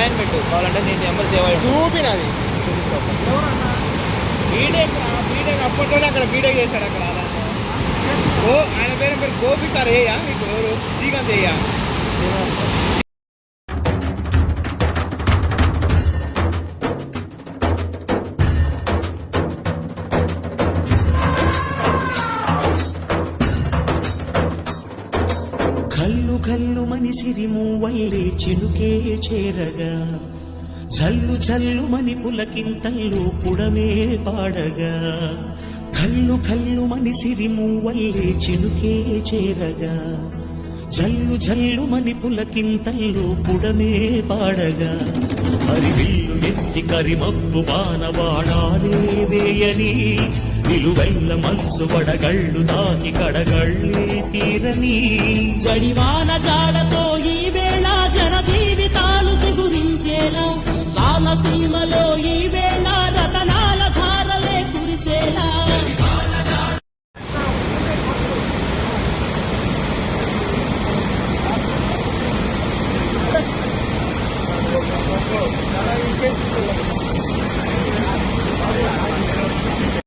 Hi అని పెట్టు కావాలంటే నేను నెంబర్ సేవ్ అయ్యి చూపినది చూపిస్తాను. బీటెక్ అప్పట్లోనే అక్కడ బీటెక్ చేశాడు అక్కడ అలా. ఓ ఆయన పేరు గోపి సార్ ఏయా మీకు ఎవరు శ్రీకాంత్ ఏయా కల్లు కల్లు మని సిరిము వల్లే చినుకే చేరగా జల్లు జల్లు మని పులకింతల్లో పుడమే పాడగా కల్లు కల్లు మని సిరిము వల్లే చినుకే చేరగా జల్లు జల్లు మని పులకింతల్లో పుడమే పాడగా హరివిల్లు ఎత్తి కరిమబ్బు బాణవాడాలే వేయని నిలువెల్ల మనసు వడగళ్ళు దాకి కడగళ్ళే తీరని జడివాన జాడతో ఈ వేళ జన జీవితాలు చిగురించేలా రామసీమలో ఈ వేళ